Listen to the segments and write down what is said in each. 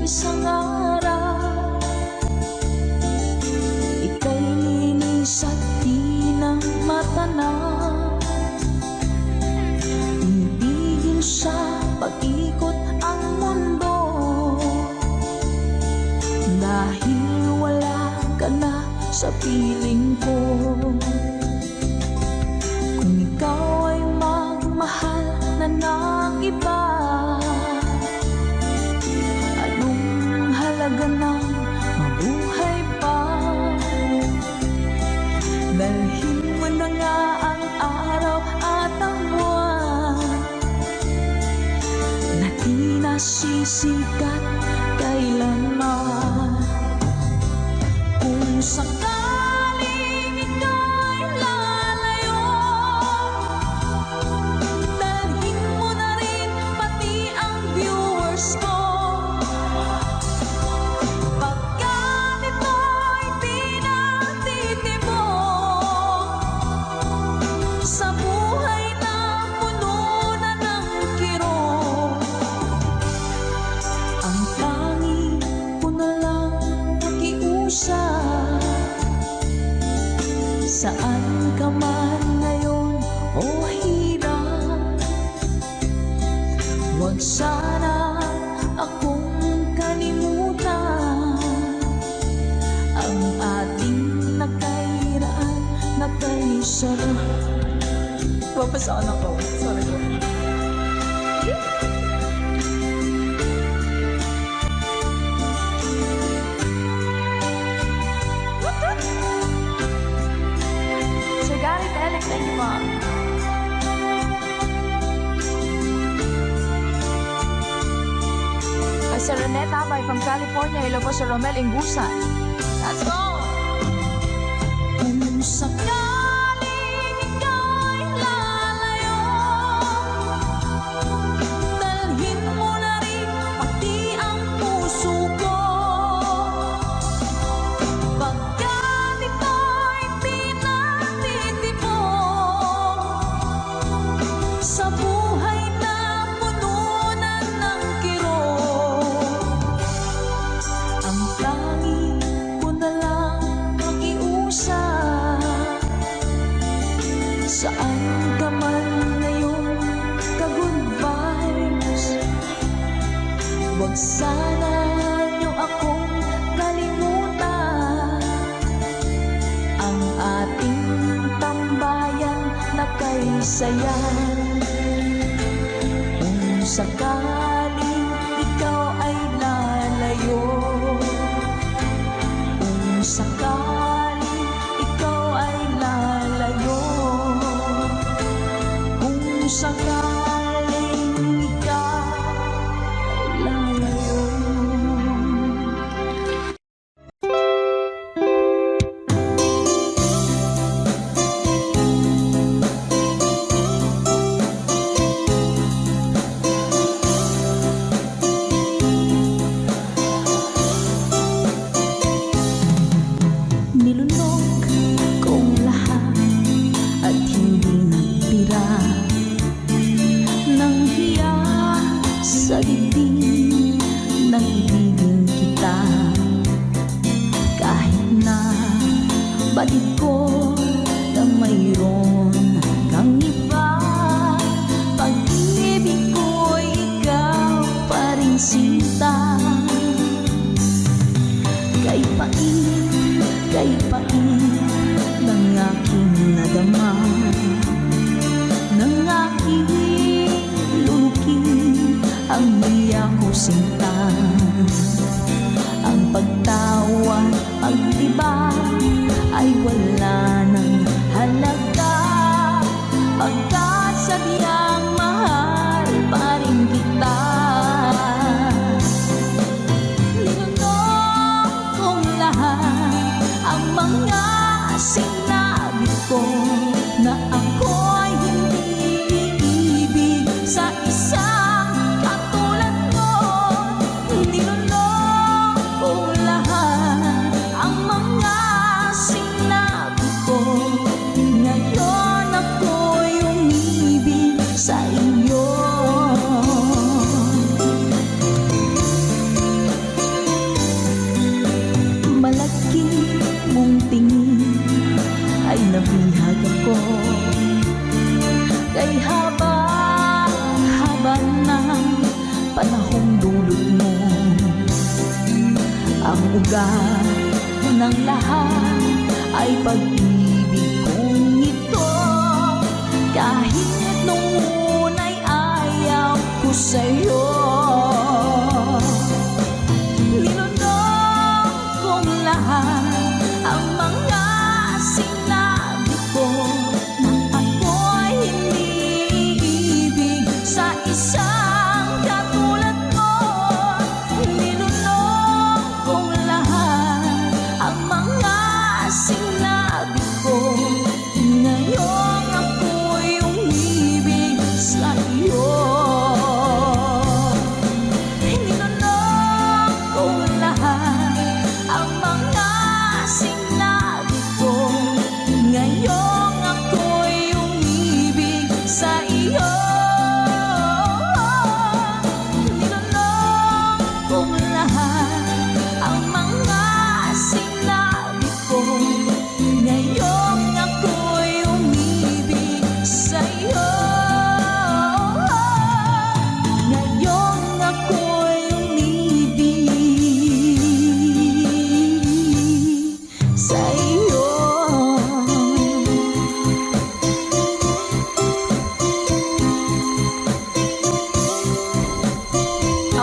isang araw ika'y linis at di na matanaw. Tinibigin sa pag-ikot ang mundo dahil wala ka na sa piling ko. Kung ikaw ay magmahal na ng iba, anong halaga ng mabuhay pa? Dalhin mo na nga ang araw at ang buwan na di nasisikat kailanman. Kung sakaling ika'y lalayo, dalhin mo na rin pati ang viewers ko. Pagkat ito'y di natitibok sa buhay na puno na ng kirot, ang tangi ko na lang nakiusap. Saan ka man ngayon o hirap, huwag sana akong kalimutan ang ating nakairaan, nakaisarap. Papasaan ako. Sorry po. Sir Garrett Alex, thank you, Mom. Sir Renette Abay from California. Hello po, Sir Romel Ingusan. Let's go! Kung sakaling ika'y lalayo, dalhin mo na rin pati ang puso ko. Pagkat ito'y di natitibok sa buhay na puno na ng kirot, ang tangi ko na lang makiusap. Saan ka man ngayon, ka-good vibes, huwag sana niyo akong kalimutan ang ating tambayan na kay sayan. Kung sakaling ikaw ay lalayo, kung sakaling ikaw ay lalayo, kung sakaling ikaw ay lalayo. Nilunok kong lahat at hindi natira nang hiya sa dibdib ng ibigin kita. Kahit na batid ko na mayroon kang iba, pag-ibig ko'y ikaw pa rin sinta. Kay pait ng aking nadama, ng aking lulukin ang hiya ko sinta. Ang pagtawa, pagdiba ay wala ng halaga, pagkat sadyang mahal pa rin kita. Linunok kong lahat ang mga sinabi ko na ako'y hindi iibig sa isang katulad mo. Nilunok kong lahat ang mga haba ng panahong dulot mo. Ang ugat ng lahat ay pag-ibig kong ito. Kahit nung una'y ayaw ko sa'yo, linunong kong lahat ang mga sinabi ko nang ako'y hindi ibig sa isang katulad mo. Linunong kong lahat ang mga sinabi ko, ngayong ako'y umibig sa iyo. Linunong kong lahat ang mga sinabi ko, ngayong ako'y umibig sa iyo. Linunong kong lahat ang mga sinabi ko, ngayong ako'y umibig sa iyo. Ngayong ako'y umibig sa iyo.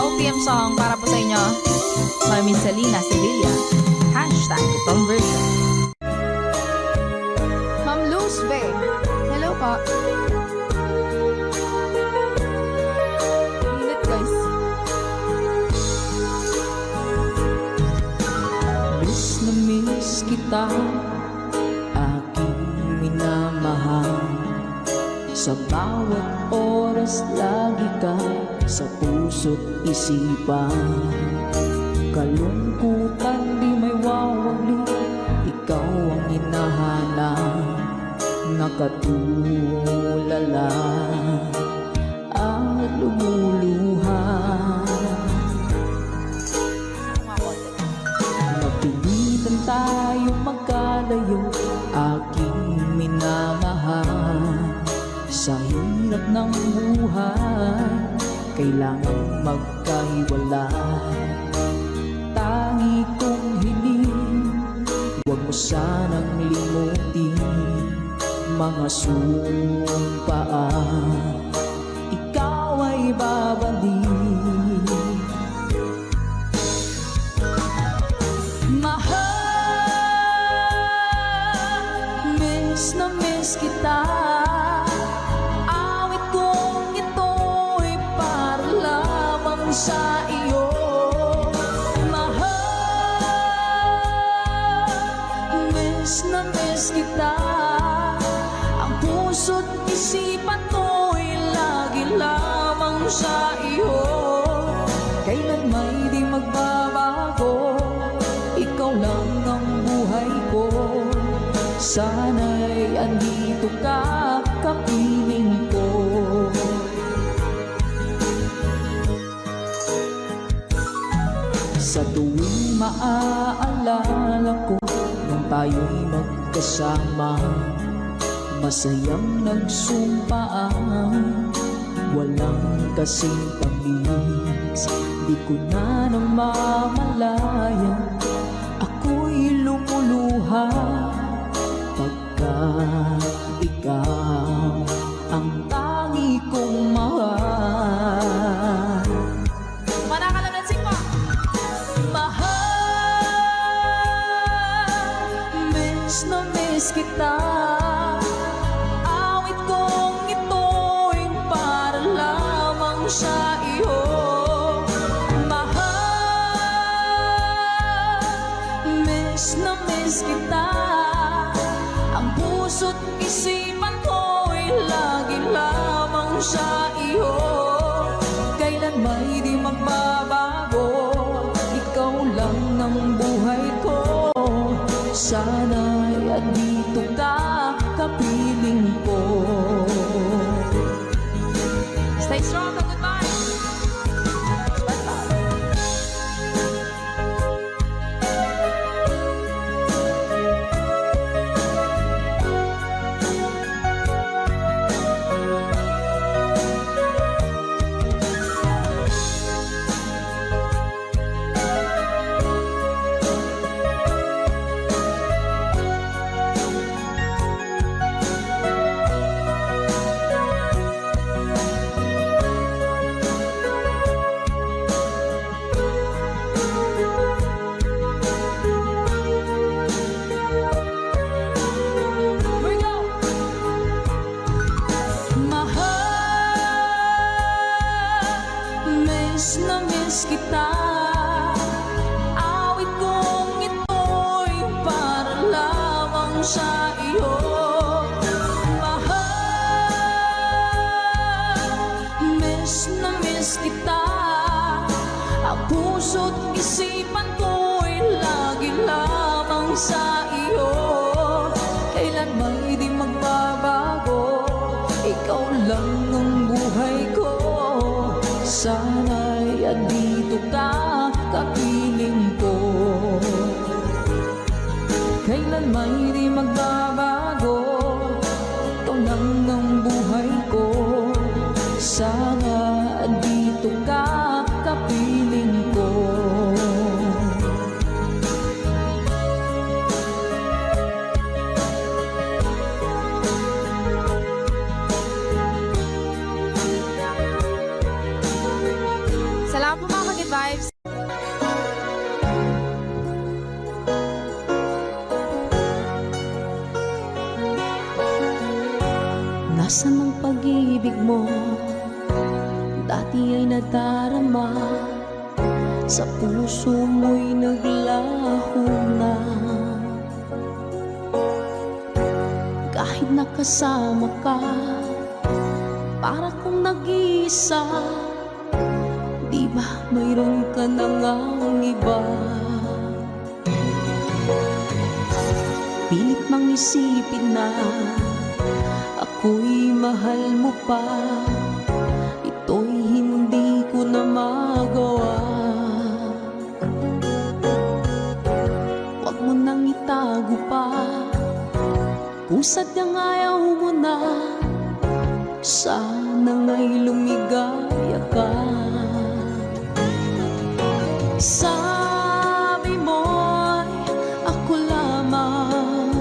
OPM song para po sa inyo, Mami Selena Sevilla. Hashtag conversion. Ma'am Luz Be, hello po. Init guys. Miss na miss kita, aking minamahal. Sa bawat oras lagi ka sa puso't isipan. Kalungkutan di may wawali, ikaw ang hinahanap. Nakatulala at lumuluha. Napilitan tayo magkalayo, aking minamahal. Sa hirap ng buhay, kailangan magkahiwalay. Tangi kong hiling, huwag mo sanang limutin mga sumpaan, ikaw ay babalik. Mahal, miss na miss kita. Awit kong ito'y para lamang sa iyo. Mahal, miss na miss kita. Ang puso't isipan ko'y lagi lamang sa iyo. Kailan may di magbabago, ikaw lang ang buhay ko. Sana'y andito ka, kapiling ko. Sa tuwing maaalala ko nung tayo'y magkasama, masayang nagsumpaan, walang kasing tamis. Di ko na namamalayan, ako'y lumuluha pagka ikaw ang tangi kong mahal. Manakalansing po. Mahal, miss na miss kita. Awit kong ito'y para lamang sa iyo. Mahal, miss na miss kita. Ang puso't isipan ko'y lagi lamang sa iyo. Kailan may di magbabago, ikaw lang ang buhay ko. Sana'y andito ka, kapiling ko. Stay strong and goodbye. na miss kita. Awit kong ito'y para lamang sa iyo. Mahal, miss na miss kita. Ang puso't isipan ko'y lagi lamang sa iyo. Kailan may di magbabago, ikaw lang ang buhay ko. Sana'y andito ka, kapiling ko. Kailan may di magbabago, ikaw lang ang buhay ko. Sana andito ka, kapiling ko. Salamat po mga Ka-Good Vibes. Nasaan ang pag-ibig mo? Dati ay nadarama, sa puso mo'y naglaho na. Kahit nakasama ka, para kong nag-iisa. Di ba mayroon ka na ngang iba? Pilit mang isipin na ako'y mahal mo pa. Ito'y hindi ko na magawa. Huwag mo nang itago pa, kung sadyang ayaw mo na. Sana nga'y lumigaya ka. Sabi mo'y ako lamang,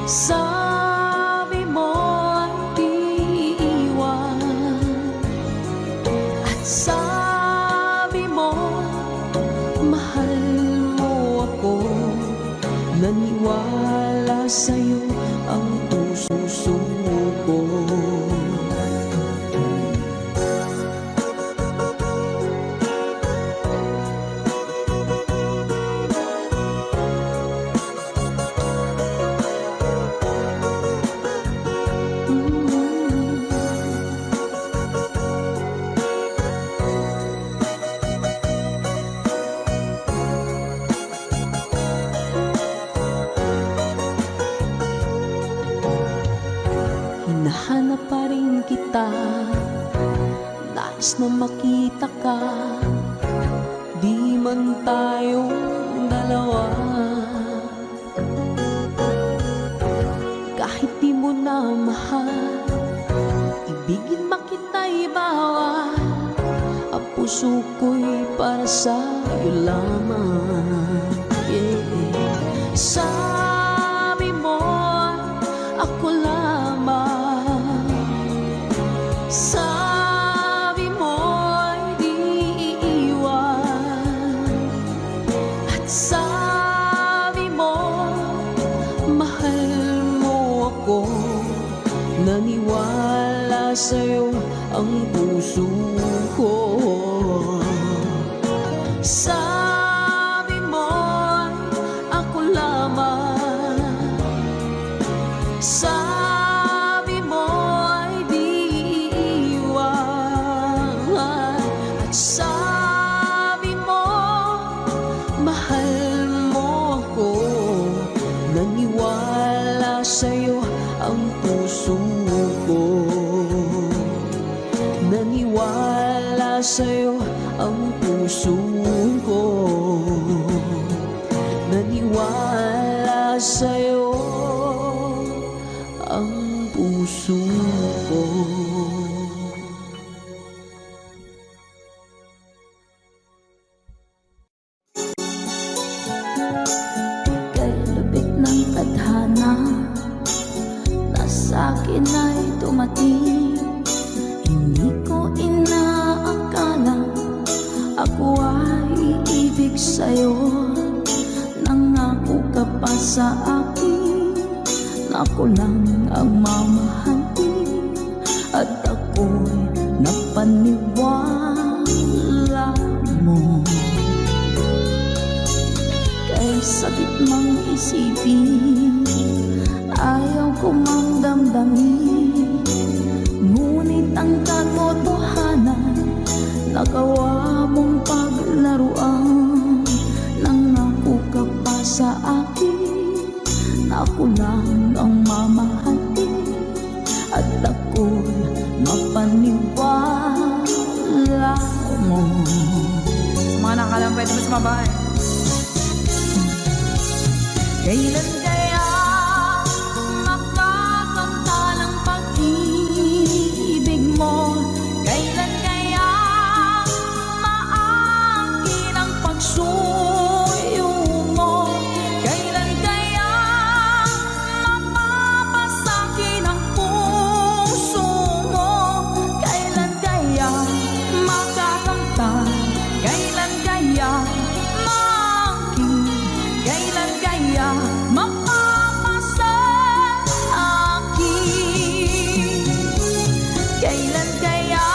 sabi mo'y di iwan, at sabi mo mahal mo ako. Naniwala sa'yo ang puso ko. Hinahanap pa rin kita, nais na makita ka. Di man tayong dalawa, kahit di mo na mahal, ibigin makita'y bawal. Ang puso ko'y para sa'yo lamang, yeah. Sabi mo ako lamang, sabi mo'y di iiwan, at sabi mo mahal mo ako. Naniwala sa'yo ang puso ko. Sabi mo'y ako lamang, sabi mo'y di iiwan, at sabi mo mahal mo ako. Naniwala sa'yo ang puso ko. Naniwala sa'yo ang puso ko. Naniwala sa'yo ang puso ko. Kay lubik ng tadhana na sa'kin ay dumating, hindi ko inaakala ako ay iibig sa'yo. Nangako ka pa sa akin na ako lang ang mamahalin, at ako'y napaniwala. ako lang ang mamahalin at ako'y mapaniwala mo. Mga nakalang pwede mo sumabay. Kailan kaya makakamta ng pag-ibig mo? Kailan kaya maangkin ang pagsuyo mo? Kailan kaya mapapasakin ang puso mo? Kailan kaya makakamta? Kailan kaya maangkin? Kailan kaya mapapasa akin? Kailan kaya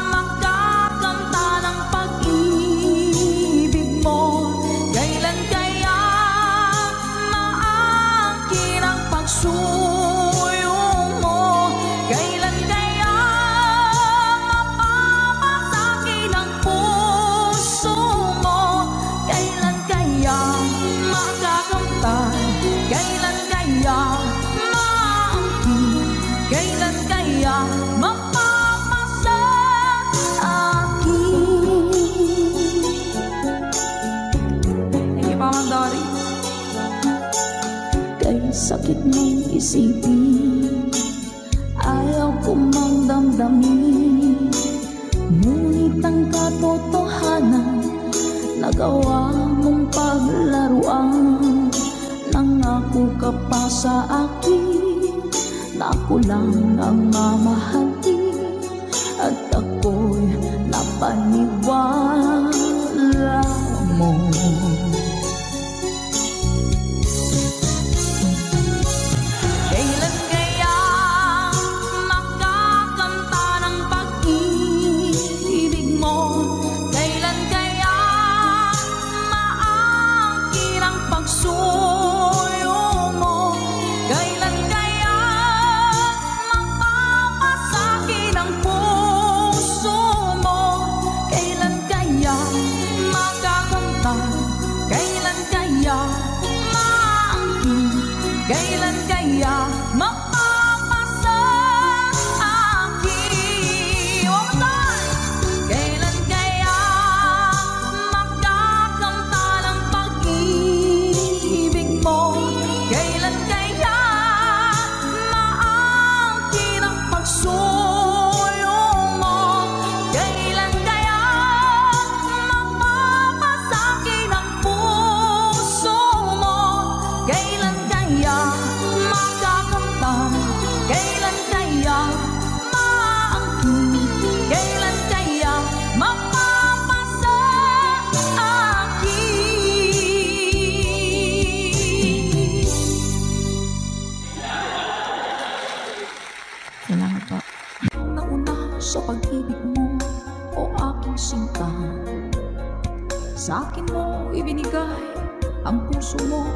makakamta ng pag-ibig mo? Kailan kaya maangkin ang pagsuyo mo? Kailan kaya mapapasakin ang puso mo? Kailan kaya makakamtan? Kailan kaya maangkin? Kailan kaya mapapasa akin? Thank you, Mama Dory. Kay sakit mong isipin, ayaw ko mang damdamin, ngunit ang katotohanan, nagawa mong paglaruan. Nangako ka pa sa akin na ako lang ang mamahalin at ako'y napaniwala mo. Kailan kaya makakamta ng pag-ibig mo? Kailan kaya maangkin ang pagsuyo mo? Kailan kaya mapapasakin ang puso mo? Kailan kaya makakamta? Kailan kaya maangkin? Kailan kaya mapapasa akin? One more time! Kailan kaya makakamta ng pag-ibig mo? Kailan kaya maangkin ang pagsuyo mo? Kailan kaya mapapasakin ang puso mo? Kailan kaya makakamta? Kailan kaya maangkin? Kailan kaya mapapasa akin? Salamat po. Nauna sa pag-ibig mo, o aking sinta, sa akin mo ibinigay ang puso mo,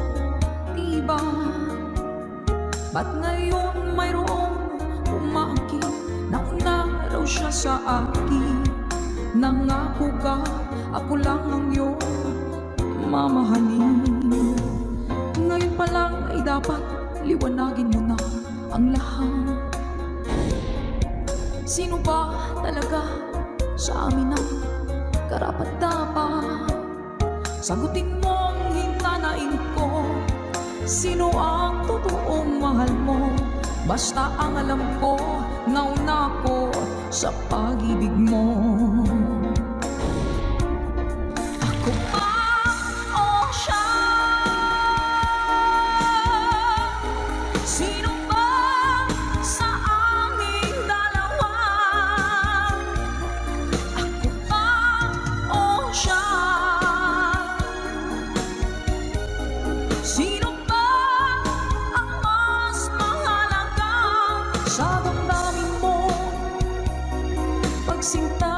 diba? Ba't ngayon mayroong umaangkin? Nauna raw siya sa akin. Nangako ka, ako lang ang iyong mamahalin. Ngayon pa lang ay dapat liwanagin mo na ang lahat. Sino ba talaga sa amin ang karapat-dapat? Sagutin mo ang hinanain ko. Sino ang totoong mahal mo? Basta ang alam ko, nauna ko sa pag-ibig mo. Ako ba o siya? Sino ba sa aming dalawa? Ako ba o siya? Sino ba ang mas mahalaga sa damdamin mo? Pagsinta,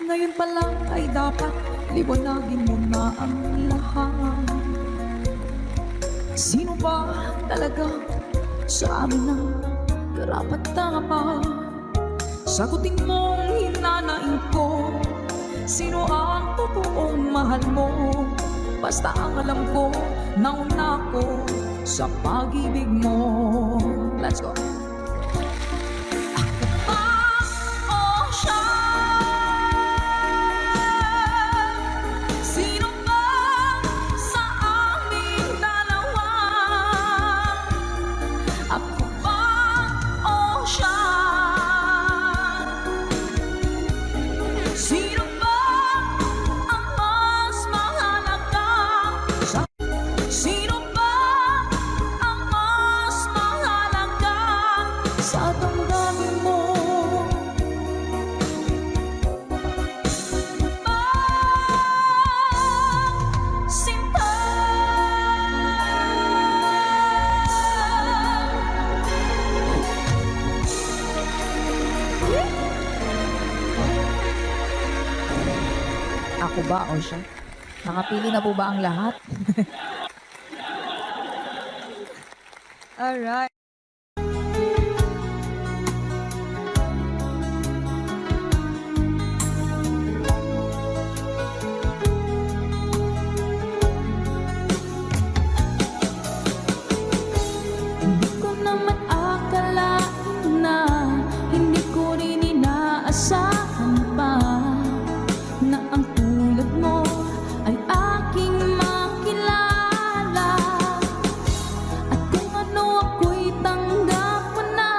ngayon pa lang ay dapat liwanagin mo na ang lahat. Sino ba talaga sa amin ang karapat-dapat? Sagutin mo ang hinanain ko. sino ang totoong mahal mo. Basta ang alam ko, nauna ko sa pag-ibig mo. Let's go. Sa damdamin mo, sinta. Ako ba o siya? Nakapili na po ba ang lahat? Alright. Hindi ko naman akalain na, hindi ko rin inaasahan pa, na ang tulad mo ay aking makilala. At kung ano ako'y tanggap mo na,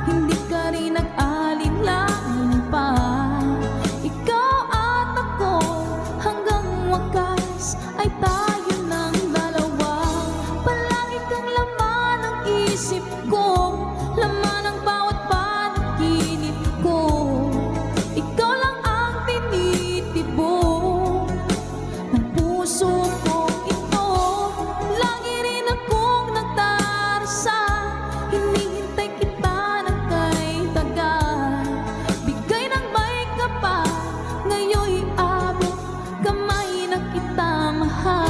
hindi ka rin nag-alinlangan pa. Ikaw at ako hanggang wakas ay tayo ng dalawa. Palagi kang laman ng isip ko, laman ng bawat panaginip ko. Ikaw lang ang tinitibok ng puso ko ito. Lagi rin akong nagdarasal, hinihintay kita ng kay tagal. Bigay ng may kapal, ngayon'y abot kamay na kita mahal.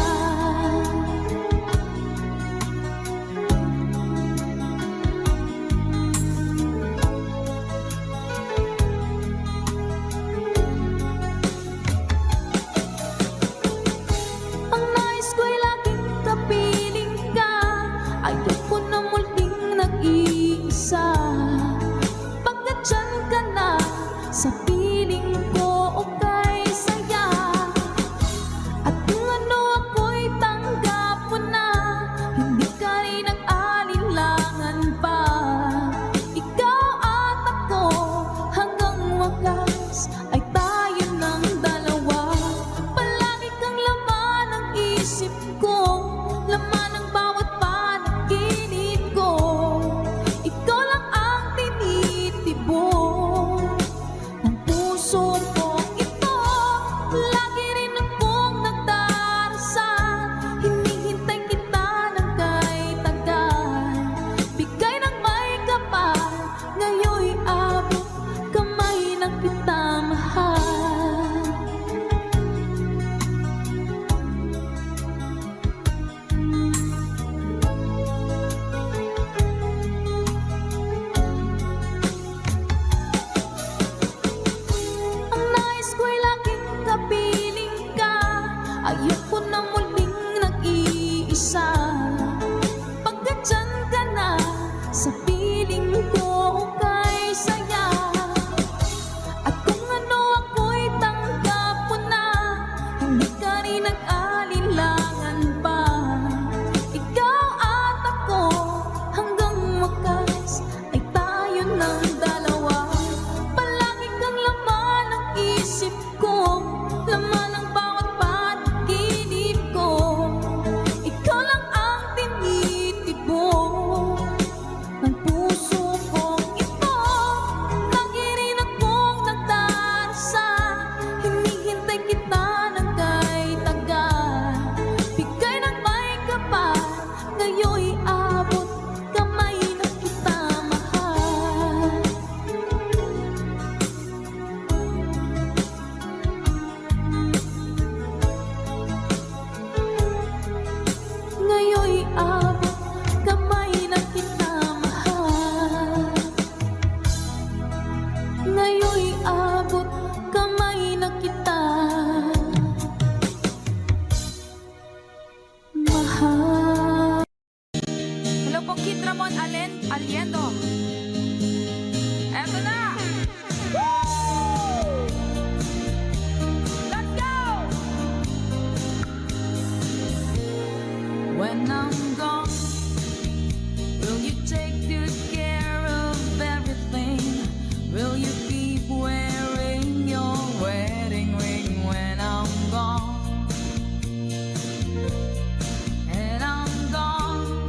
Ramon Aliendo. Eto na! Let's go! When I'm gone, will you take good care of everything? Will you keep wearing your wedding ring when I'm gone? And I'm gone,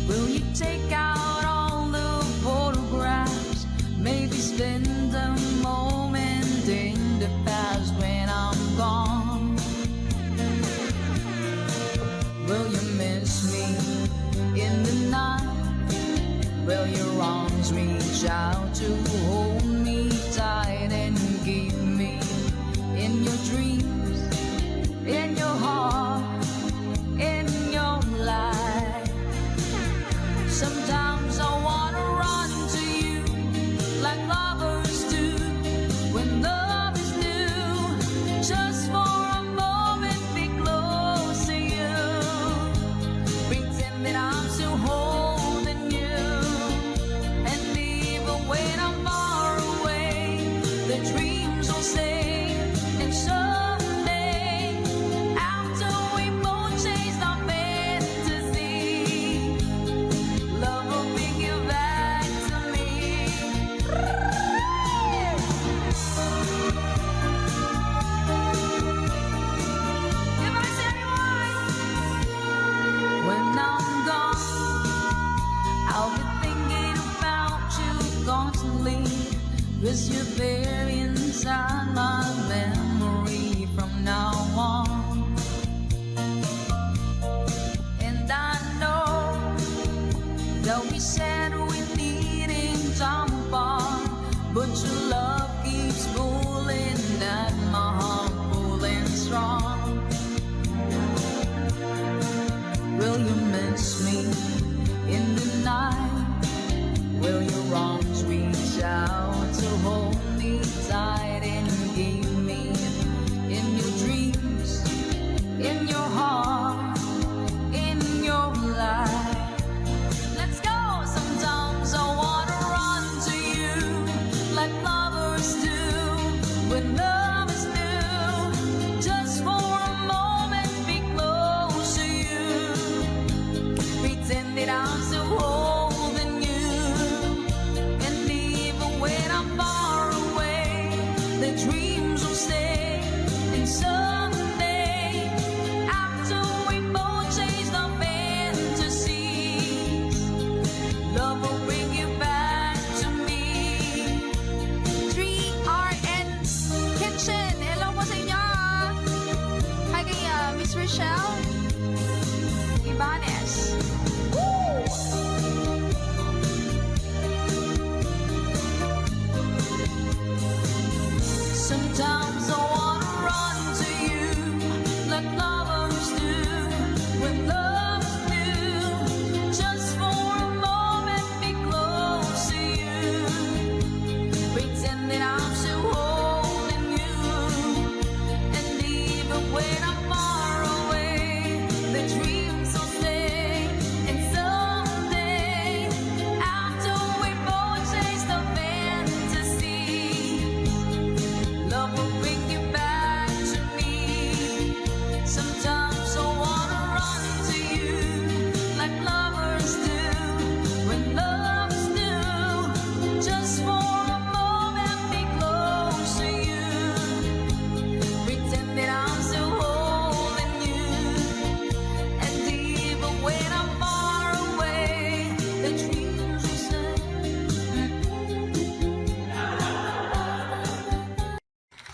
will you take out all the photographs? Maybe spend a moment in the past when I'm gone. Will you miss me in the night? Will your arms reach out to hold me tight and keep me in your dreams, in your heart, in your life? Sometimes I wanna run to you like lovers do when love is new. Just for a moment be close to you, pretend that I'm still holding you. And even when I'm far away, the dreams will stay. And someday, after we both chased our fantasy, love will bring you back to me. If I say when I'm gone, I'll be thinking about you constantly, 'cause you're there inside my memory from now on. And I know that we said we needed time apart, but your love keeps pulling at my heart, pulling strong. Will you miss me in the night? Will your arms reach out to hold me tight and keep me in your dreams, in your heart, in your life? Let's go! Sometimes I wanna run to you like lovers do when love is new. Just for a moment be close to you, pretend that I'm still holding you. And even when I'm far away, the dreams will stay. And someday, after we both chase our fantasies, love will bring you back to me. 3RN Kitchen, hello po sa inyo. Hi kay Miss Rochelle Ibanez. Sometimes I wanna run to you like lovers do when love is new. Just for a moment be close to you, pretend that I'm still holding you. And even when I'm far away, the dreams will stay. And someday, after we both chase the fantasy, love will bring you back to me. Sometimes I wanna run to you like lovers do when love is new. Just for a moment be close to you, pretend that I'm still holding you. And even when I'm far away, the dreams will stay.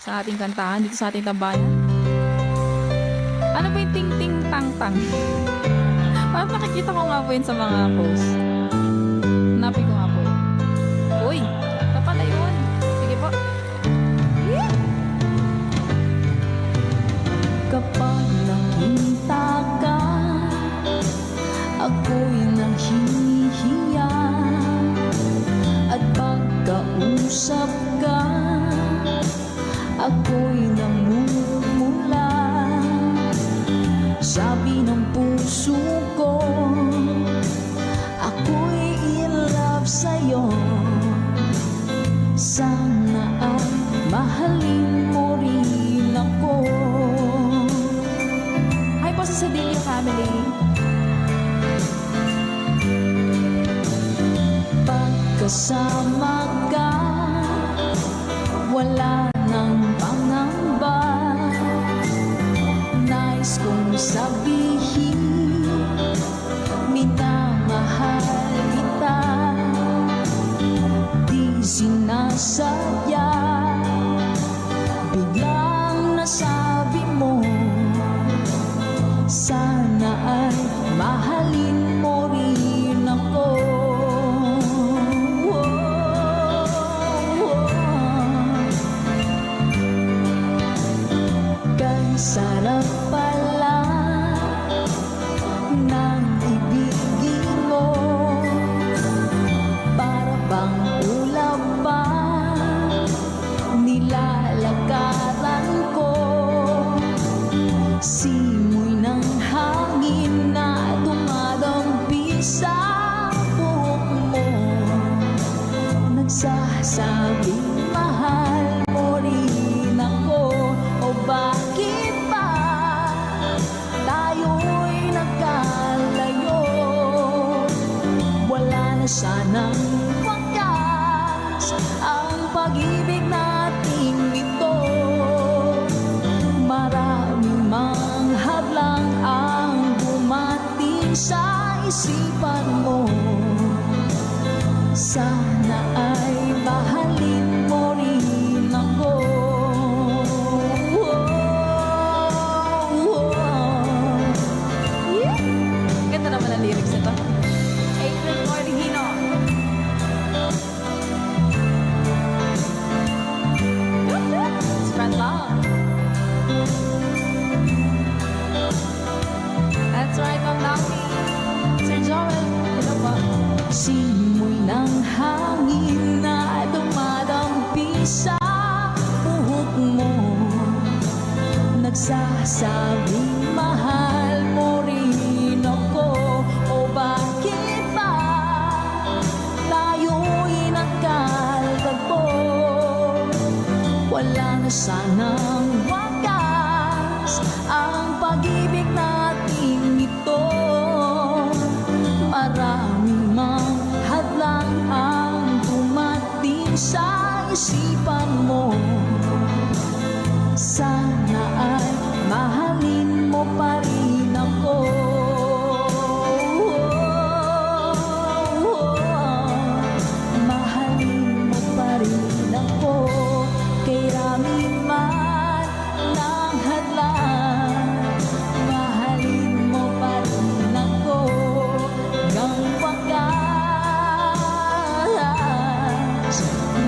Sa ating kantahan dito sa ating tambayan. Ano po yung ting-ting tang-tang? Parang nakikita ko nga po yun sa mga post. Hanapin ko nga po yun. Uy! Ito pala yun. Sige po. Kapag nakita ka, ako'y nanghihiya. At pagkausap ka, ako'y namumula. Sabi ng puso ko, ako kasama ka, wala nang pangamba. Nais kong sabihin, minamahal kita. Di sinasadya, biglang nasabi mo, sana ay mahalin mo rin ako. Kay sarap pala ng ibigin mo, para bang ulap pa nilalakaran ko. Simoy ng hangin na dumadampi sa buhok mo, nagsasabing mahal mo rin ako. O bakit ba tayo'y nagkalayo? Wala na sanang wakas ang pag-ibig nating ito. Maraming mang hadlang ang dumating sa isipan mo, sana ay mahalin mo rin ako. Yeah. Ganda naman ang lyrics nito. April Cordigino. Spread love. That's right, Ma'am Naki. Sir Joel, hello po. Simoy ng hangin na dumadampi sa buhok mo, nagsasabing mahal mo rin ako. O bakit ba tayo'y nagkalagpo? Wala na sanang wakas ang pag-ibig nating ito. Maraming mang hadlang ang dumating sa isipan mo, sana ay mahalin mo pa rin ako. Mahalin mo pa rin ako. Kay rami man ng hadlang, mahalin mo pa rin ako. Hanggang wakas,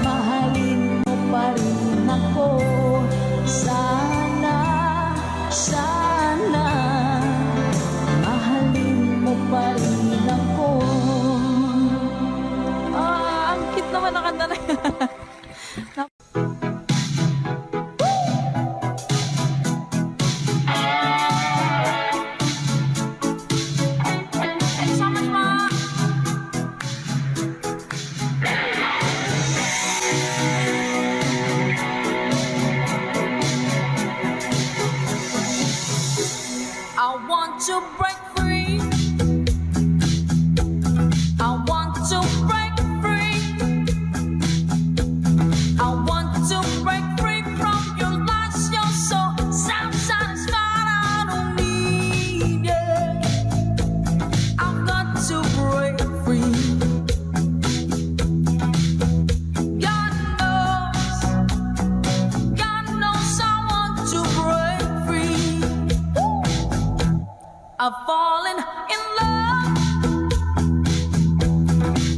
mahalin mo pa rin ako. Sana, sana, mahalin mo pa rin ako. Ang cute naman na kanta na yan. Thank you so much, Ma. I want to break free. I want to break free. I want to break free from your lies. You're so self-satisfied. I don't need it. I've got to break free. God knows I want to break free. I've fallen in love.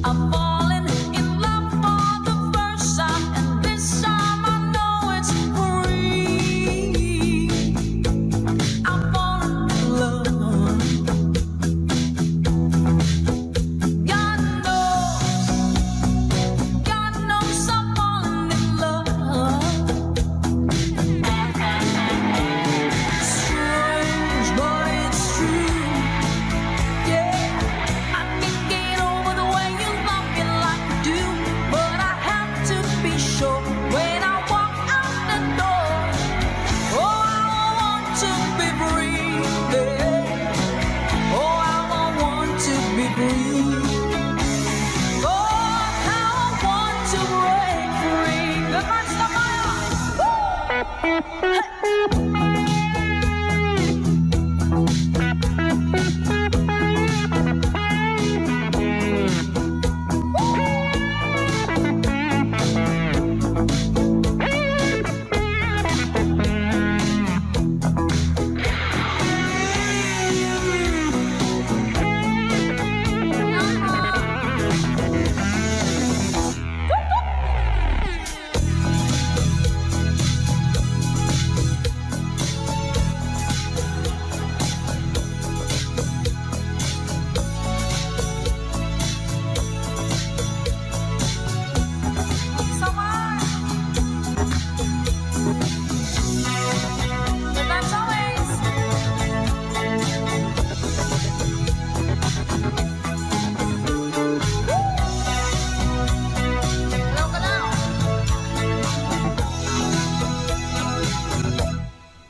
I've fallen in love for the first time, and this time I know it's free. I've fallen in love. God knows I've fallen in love. Strange, but it's true. Yeah, I can't get over the way you love me like you do, but I have to be sure when I walk out the door. Oh, I want to be free. Yeah. Oh, I want to be free. Oh, how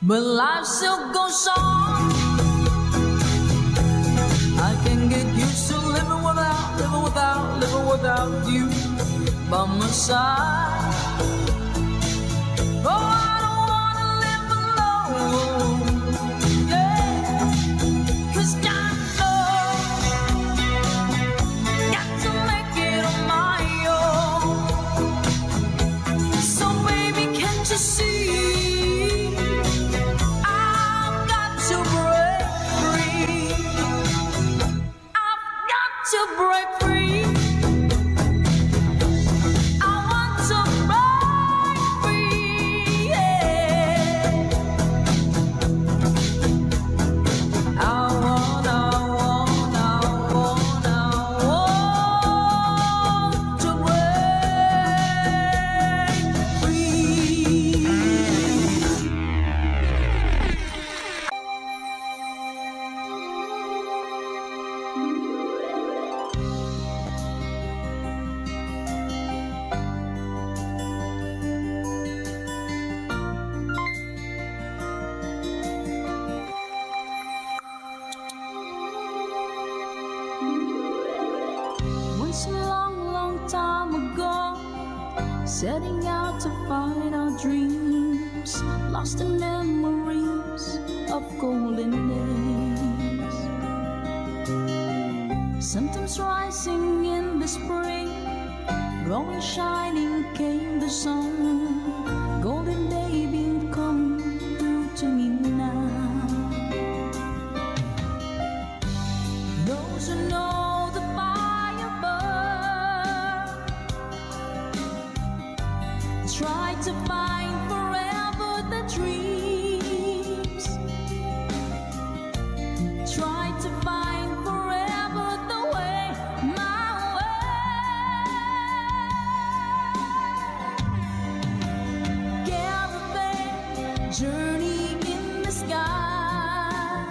but life still goes on. I can get used to living without you by my side. Oh, I don't wanna live alone, yeah, 'cause I know got to make it on my own. So baby, can't you see I've got to break free? I've got to break free. I want to break free, yeah. I want to break free. Once a long time ago, setting out to find our dreams, lost in memories of golden days. Sometimes rising in the spring, growing shining came the sun. Golden day beam come through to me now. Those who know the fire burn try to find forever the dreams. Try to find forever the way, my way. Caravan journey in the sky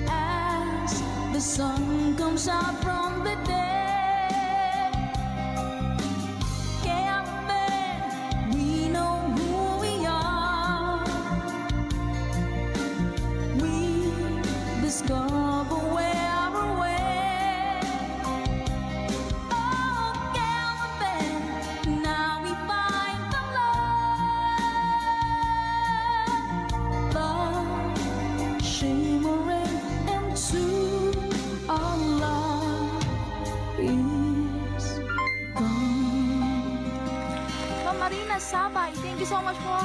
as the sun comes out from the day. Caravan, we know who we are. We discover where we're way. Oh, caravan, now we find the love shimmering into our love is gone. Ma'am Marina Sabay, thank you so much po.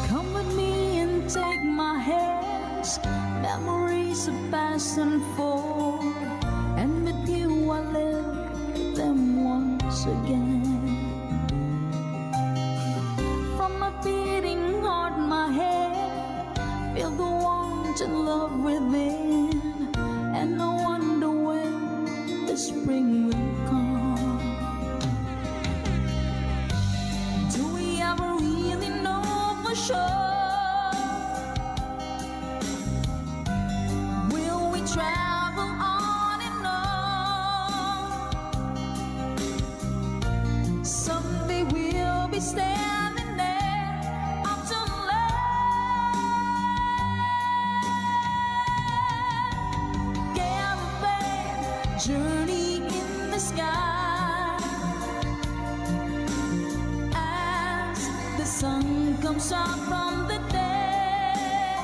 Come with me and take my hands. Memories of past unfold, and with you I live them once again. From my beating heart, my head, feel the warmth and love within, and I wonder when the spring will come. Do we ever really know for sure? Will we travel on and on? Someday we'll be standing there up to land. Caravan journey in the sky as the sun comes out from the day.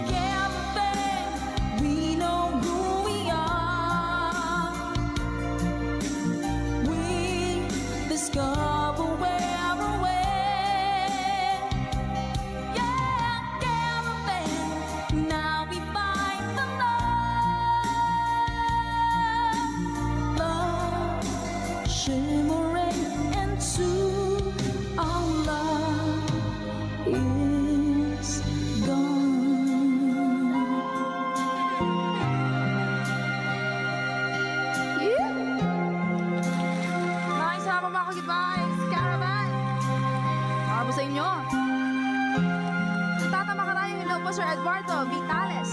Caravan, we know who we are. We discover where we're way. Yeah, caravan, now we find the love shimmering into our love is gone. Nice ha, mga goodbyes, Caravan. Para po sa inyo. Tata Makarayong, hello po Sir Eduardo Vitales.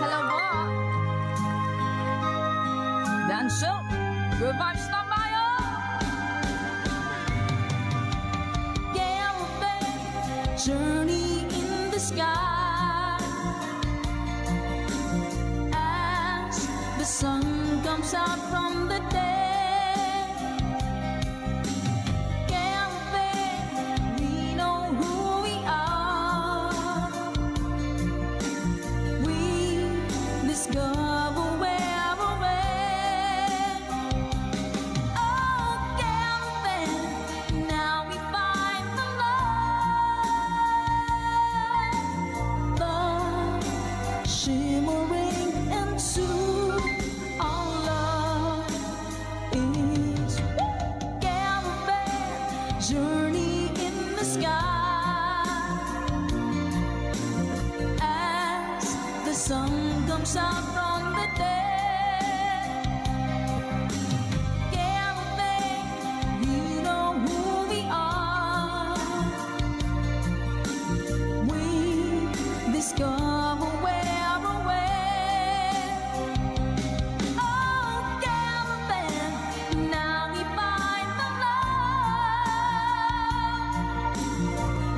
Hello po. Dance up, good vibes, stand by, oh! comes out from the dead. Camping, we know who we are. We discover where we're at. Oh, camping, now we find the love, the shimmering into our love is camping, journey in the sky. As the sun comes out from the dead, camping, you know who we are. We discover where we're at. Oh, camping, now we find the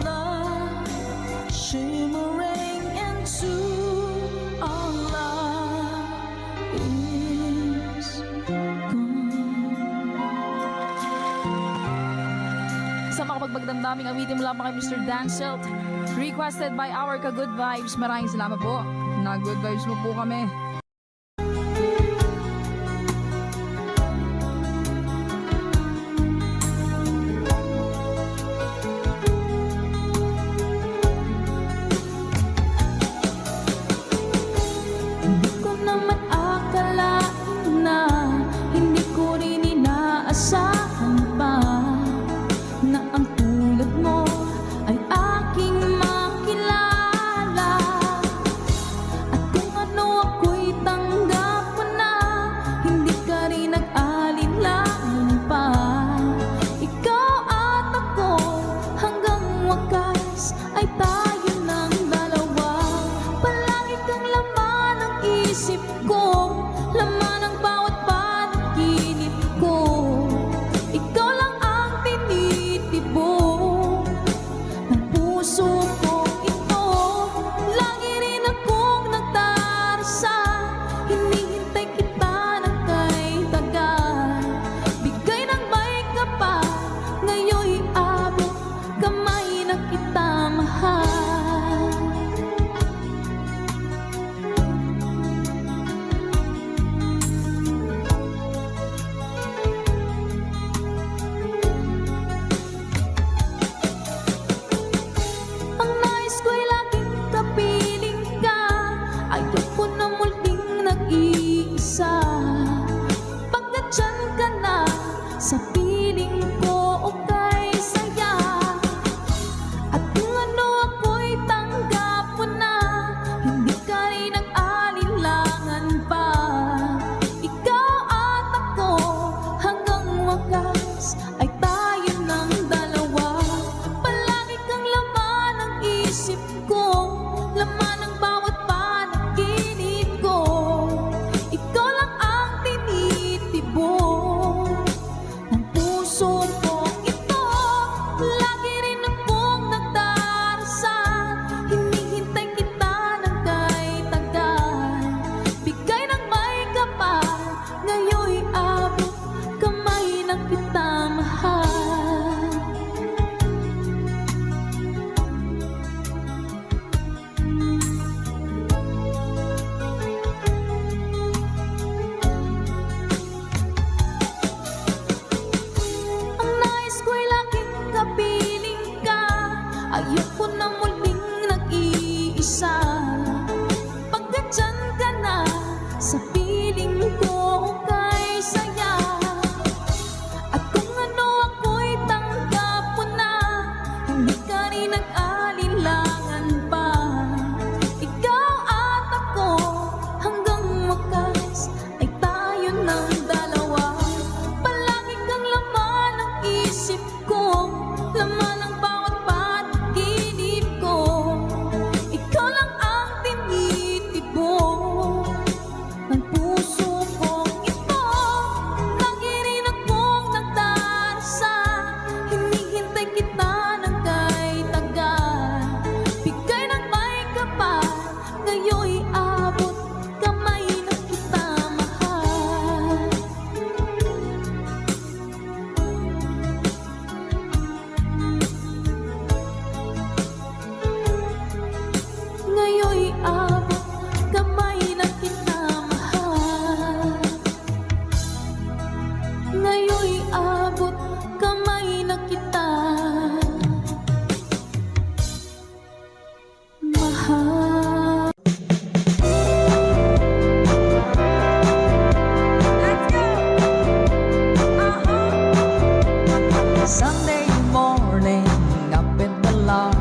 love, shimmering into our love is gone. Sa makapagbagdamdaming awitin mula pa kay Mr. Danselt, requested by our ka-good vibes. Maraming salamat po. Na-good vibes mo po kami. Hindi ko naman akalain na, hindi ko rin inaasahan pa, na ang tulad mo ay aking makilala. At kung ano ako'y tanggap mo na, hindi ka rin nag-alinlangan pa. Ikaw at ako, hanggang wakas ay tayo ng dalawa. Palagi kang laman ng isip ko, laman ng bawat panaginip ko. Ikaw lang ang tinitibok ng puso ko ito. Lagi rin akong nagdarasal, hinihintay kita ng kay tagal. Bigay ng may kapal, ngayon'y abot kamay na kita mahal. Ang nais ko'y laging kapiling ka, ayoko na muling nag-iisa. Pagkat dyan ka na, sa piling ko okay saya. At kung ano ako'y tanggap mo na, hindi ka rin nag-alinlangan pa. Ikaw at ako, hanggang wakas ay tayo ng dalawa. Palagi kang laman ng isip ko, laman ng bawat panaginip ko. Ikaw lang ang tinitibok ng puso ko ito. Lagi rin akong nagdarasal, hinihintay kita ng kay tagal. Bigay ng may kapal, ngayon'y abot kamay na kita mahal. Ngayon'y abot kamay na kita mahal. Ngayon'y abot kamay na kita mahal. Sunday morning, up in the lark,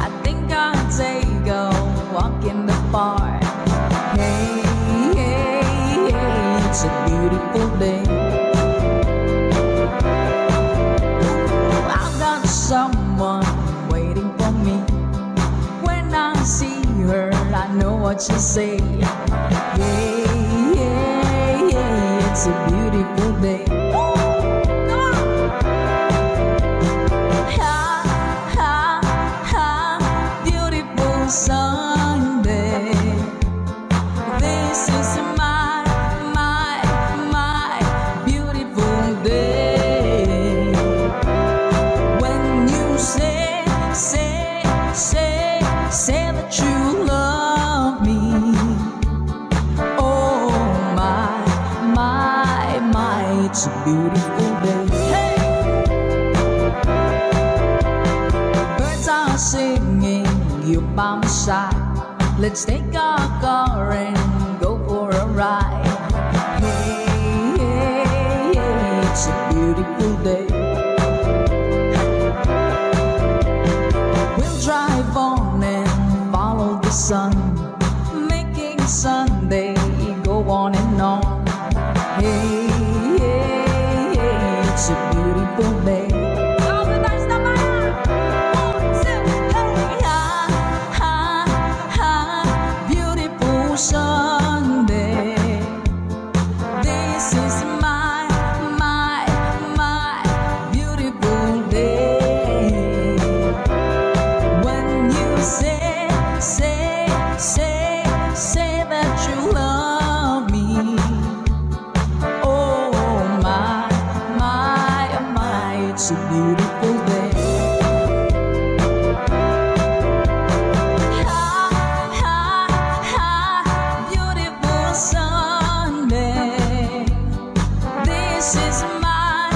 I think I'll take a walk in the park. Hey, hey, hey, it's a beautiful day. I've got someone waiting for me. When I see her, I know what she'll say. Hey, hey, hey, it's a beautiful day. Sunday, this is my beautiful day. When you say that you love me, oh my, it's a beautiful day. Hey! Birds are singing, you by my side. Let's take our car and go for a ride. Hey, hey, hey, it's a beautiful day. We'll drive on and follow the sun, making Sunday go on and on. Hey, hey, hey, it's a beautiful day. Sunday, this is my beautiful day. When you say that you love me, oh my, it's a beautiful day. This is my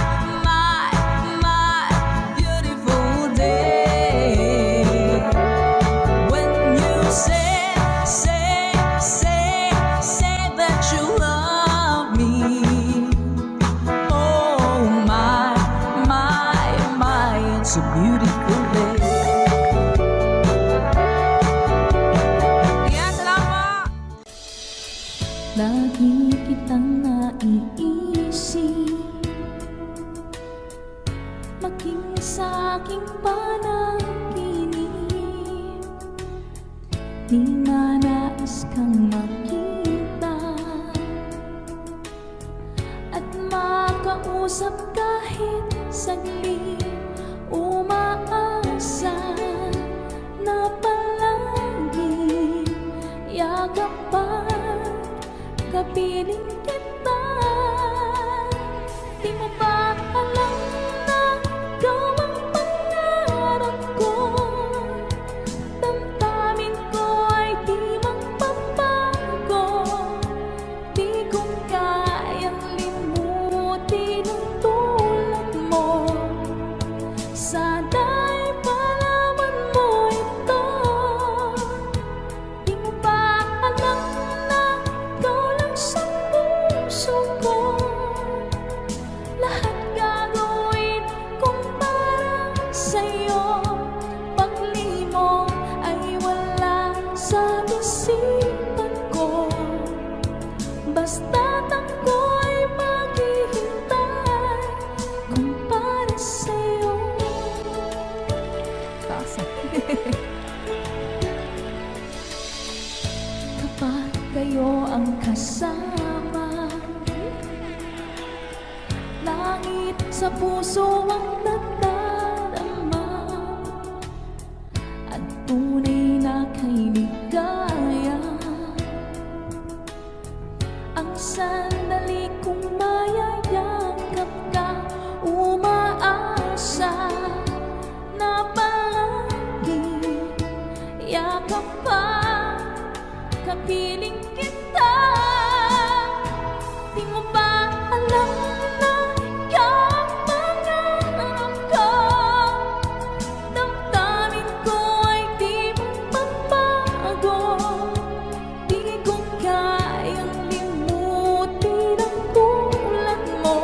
beautiful day. When you say that you love me, oh my, it's a beautiful day. Yan, salamat! Lagi kitang naiisip, maging sa aking panaginip. Di na nais kang makita at makausap kahit saglit. Umaasa na palagi yakapan, kapiling kita. Di mo ba alam na ikaw ang pangarap ko? Damdamin ko ay di magbabago. Di ko kayang limutin ang tulad mo. Sana'y malaman mo ito. Di mo ba alam na ikaw lang sa puso ko? Lahat gagawin kong para sa'yo. Paglimong ay wala sa isipan ko. Basta't ako'y maghihintay kung para sa'yo. Kapag kayo ang kasama, langit sa puso ang nagdarama, at tunay na kay ligaya. Ang sandali kong mayayakap ka, umaasa na palagi yakap pa. piling kita. Di mo ba alam na ikaw ang pangarap ko? Damdamin ko ay di magbabago. Di ko kayang limutin ang tulad mo.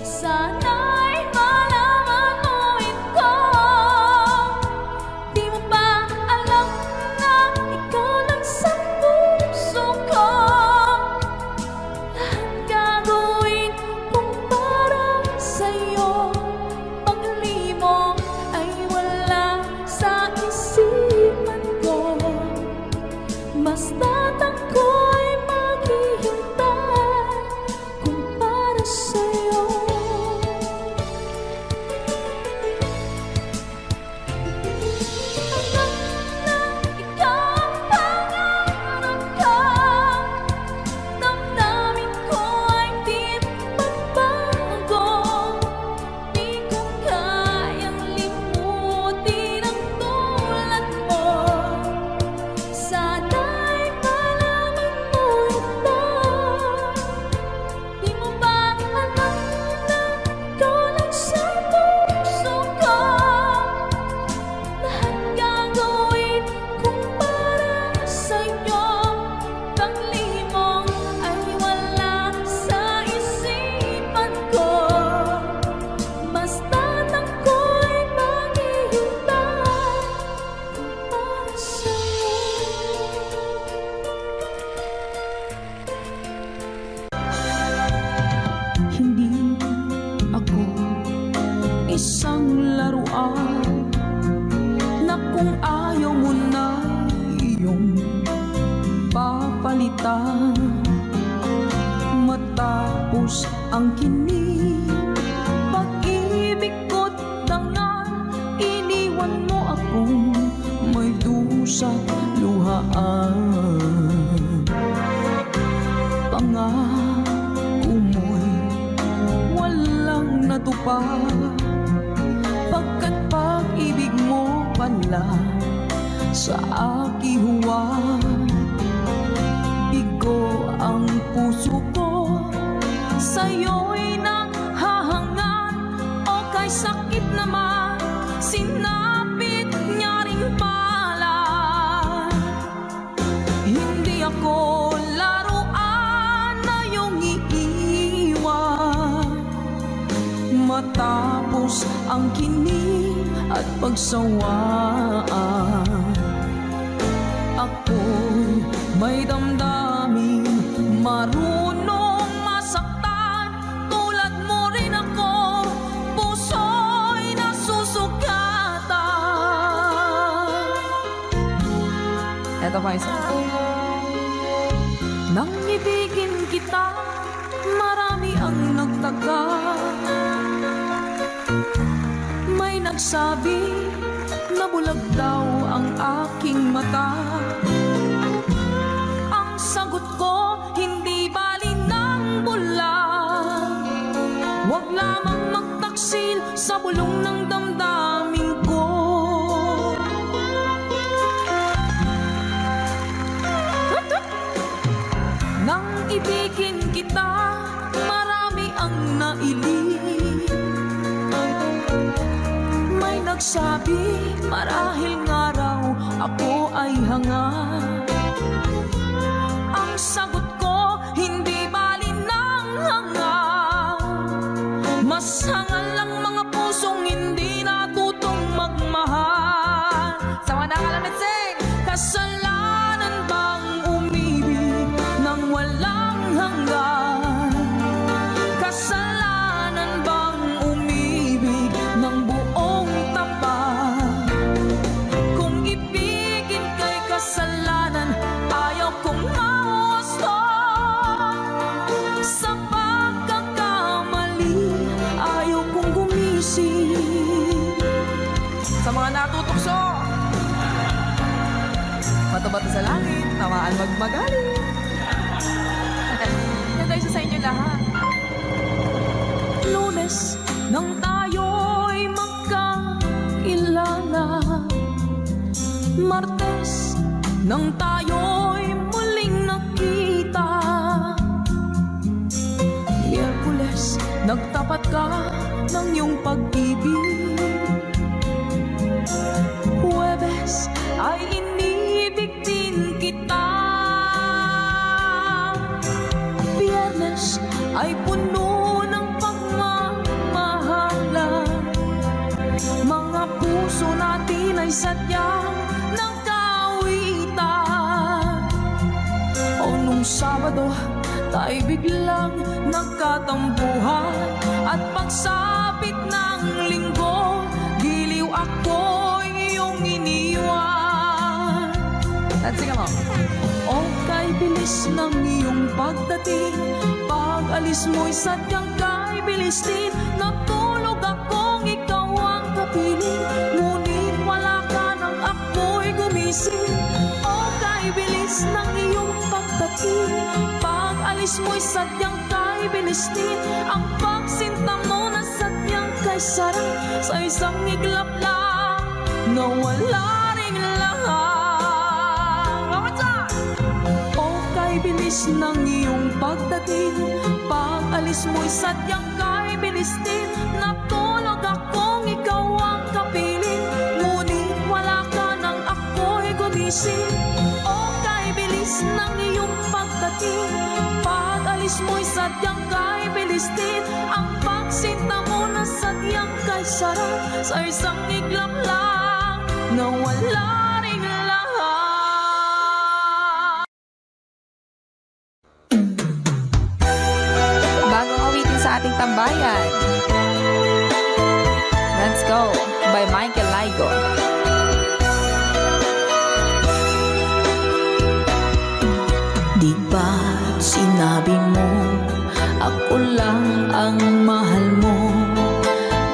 Sana'y malaman mo ito. Di mo ba alam na ikaw lang sa puso ko? Lahat gagawin kong para sa'yo. Pag-alimo ay wala sa isipan ko. Basta't ako'y maghihintay kung para sa'yo. Alam na ikaw ang pangarap ko. Damdamin ko ay di magbago. Di ko kayang limutin ang tulad mo. Sana'y malaman mo ito. Di mo ba alam na ikaw lang sa puso ko? Lahat gagawin kung para sa'yo. Pag-limo ay wala sa isipan ko. Basta't ako'y maghihintay para sa'yo. Hindi ako isang laruan na kung ayaw mo na iyong papalitan. Matapos ang kinig, pag-ibig ko't dangal, iniwan mo akong may dusa't luhaan. Pangako mo'y walang natupad, pagkat pag-ibig mo pala sa aking huwad. Bigo ang puso ko, sa'yo'y naghahangad, o kay sakit naman, sinapit niya ring palad. Hindi ako laruan na iyong iiwan. Matapos ang kinig at pagsawaan, ako'y may damdamin, marunong masaktan. Tulad mo rin ako, puso'y nasusugatan. Eto pa isa. Nang ibigin kita, marami ang nagtaka. May nagsabi na bulag daw ang aking mata. Ang sagot ko, hindi bali ng bulag. Huwag lamang magtaksil sa bulong ng damdamin ko. Nang ibigin kita, marami ang nailing. May nagsabi, marahil nga raw ako ay hanga. Ang sagot ko, hindi bali ng hanga. Mas hangal lang mga pusong hindi natutong magmahal. Sama na kalamit, sing! Kasalanan bang umibig nang walang hanggan? Kasalanan bang umibig ng buong tapat? Kung ibigin kay kasalanan, ayaw kong mahusto. Sa pagkakamali, ayaw kong gumising. Sa mga natutukso, bato-bato sa langit, tawaan magmagaling. Ganda isa sa inyo lahat. Lunes nang tayo'y magkakilala, Martes nang tayo'y tapat ka ng iyong pag-ibig. Huwebes ay inibig din kita, Biyernes ay puno ng pagmamahalan. Mga puso natin ay sadyang nagkawitan. O nung Sabado, tayo biglang nagkatampuhan. At pagsapit ng Linggo, giliw ako iyong iniwan. Let's sing along. O kay bilis ng iyong pagdating, pag-alis mo'y sadyang kay bilis din. Natulog akong ikaw ang kapiling, ngunit wala ka nang ako'y gumising. O kay bilis ng iyong pagdating, pag-alis mo'y sadyang kay bilis din. Ang pagsinta mo na sadyang kay sarap, sa isang iglap lang nawala ring lahat. O kay bilis ng iyong pagdating, pag-alis mo'y sadyang kay bilis din. Natulog akong ikaw ang kapiling, ngunit wala ka nang ako'y gumising. O kay bilis ng iyong pagdating, pag-alis mo'y sadyang kay bilis din. Ang pagsinta mo na sadyang kay sarap, sa isang iglap lang nawala ring lahat. Bagong awitin sa ating tambayan. Let's Go by Michael Laigo. Di ba't sinabi mo ako lang ang mahal mo?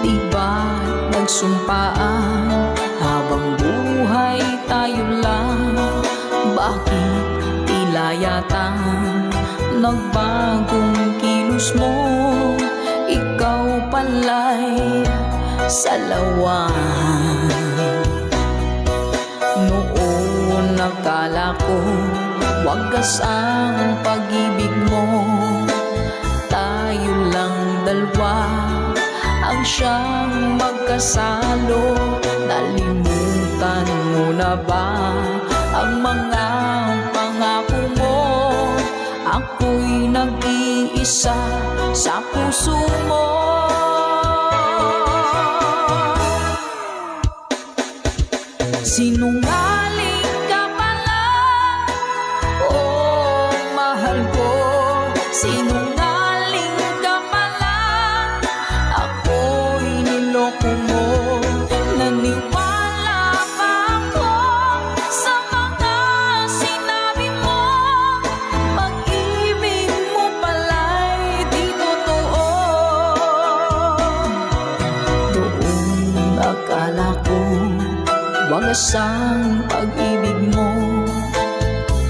Di ba't nagsumpaan habang buhay tayo lang? Bakit tila yata nagbagong kilos mo? Ikaw pala'y salawan. Noon nakala ko wagas ang pag-ibig mo, tayo lang dalawa ang siyang magkasalo. Nalimutan mo na ba ang mga pangako mo? Ako'y nag-iisa sa puso mo. Sinungaling ka pala, oh mahal ko. Sinungaling ka pala, ako'y niloko mo. Naniwala pa ako sa mga sinabi mo. Pag-ibig mo pala'y di totoo. Doon akala ko wagas ang pag-ibig mo,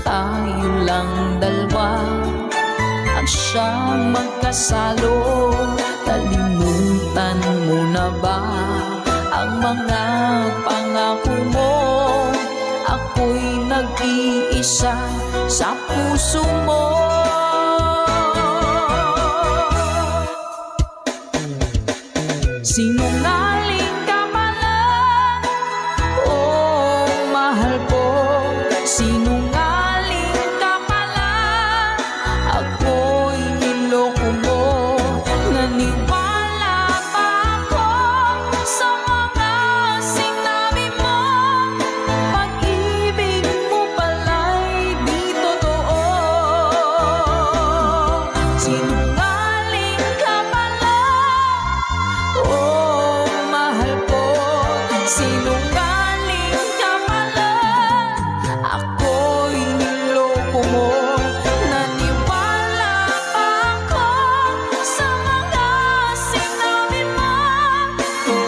tayo lang dalawa ang siyang magkasalo. Nalimutan mo na ba ang mga pangako mo? Ako'y nag-iisa sa puso mo. Sinungaling ka pala, oh mahal ko. Sinungaling ka pala, ako'y niloko mo. Naniwala pa ako sa mga sinabi mo. Pag-ibig mo pala'y di totoo. Sinungaling ka pala, oh mahal ko. Sinungaling ka pala, ako'y niloko mo. Naniwala pa ako sa mga sinabi mo.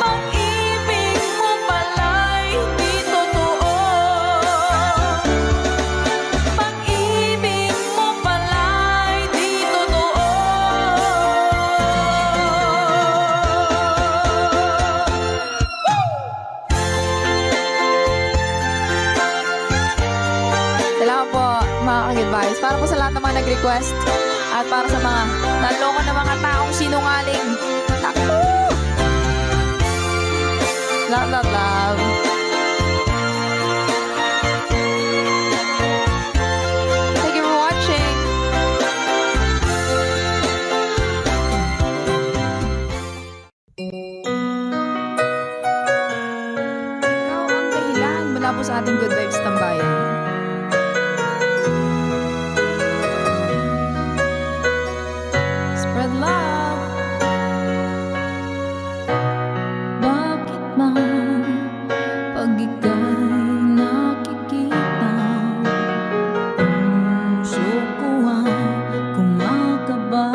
Pag-ibig mo pala'y di totoo. Pag-ibig mo pala'y di totoo. Salamat po mga ka-advice. Para po sa lahat ng mga nag-request at para sa mga naloko na mga taong sinungaling. Love, love, love. Thank you for watching. Ikaw ang dahilan mula po sa ating Good Vibes Tambayan. Spread love. Bakit ba pag ika'y nakikita, puso ko ay kumakaba?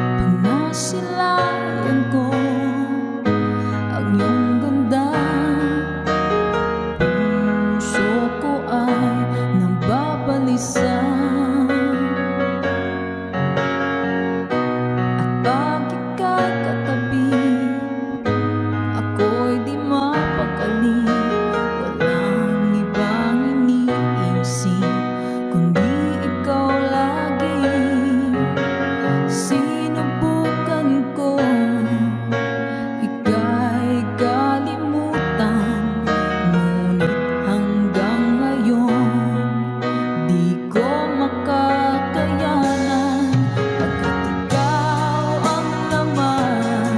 Pag nasilayan ko ang iyong ganda, puso ko ay nababalisa. At pag ika'y katabi, ako'y di mapakali. Walang ibang iniisip kundi ikaw lagi. Sinubukan ko ika'y kalimutan, ngunit hanggang ngayon di ko makakayanan. Pagkat ikaw ang laman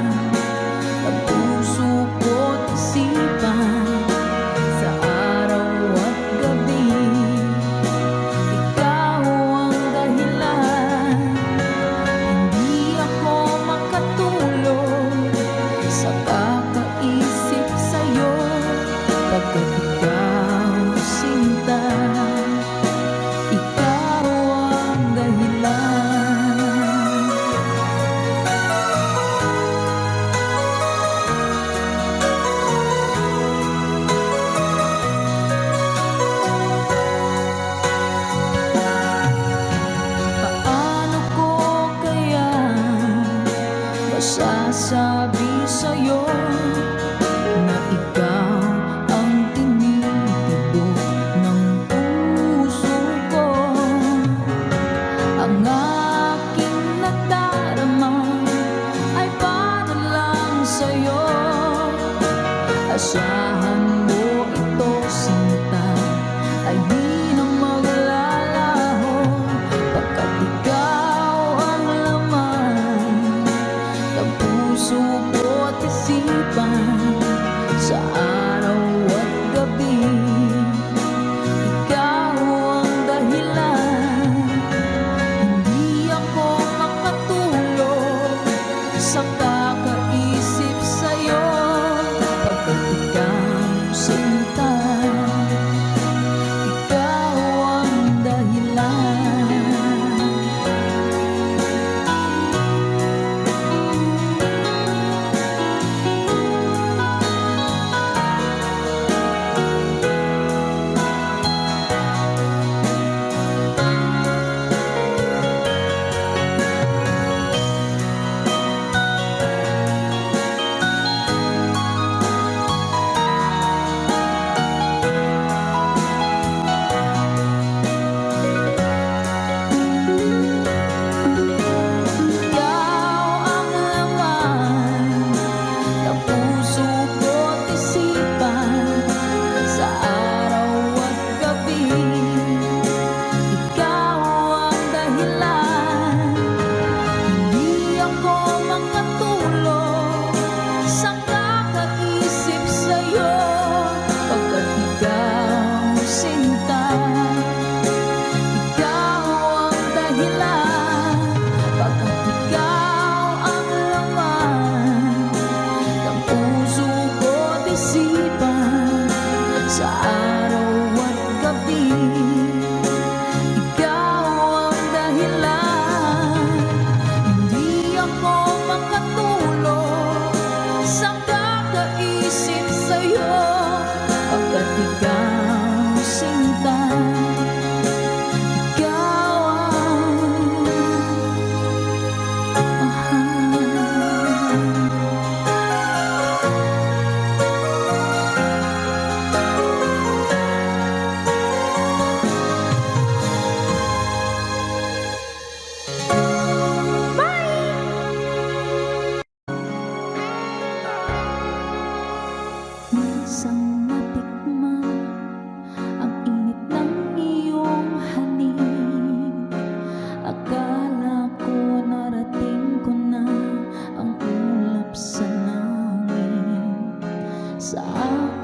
ng puso ko't isipan, sa araw at gabi ikaw ang dahilan. Hindi ako makatulog sa kakaisip sa'yo, pagkat ikaw sinta, ikaw ang dahilan. Paano ko kaya masasabi sa'yo na ikaw ang tinitibok ng puso ko? Ang aking nadarama ay para lang sa'yo. Asahan mo ito, sinta, ay di na maglalaho, pagkat ikaw ang laman ng puso ko't isipan, sa araw at gabi ikaw ang dahilan. Hindi ako makatulog sa kakaisip sa'yo, pagkat ikaw sinta, ikaw ang dahilan.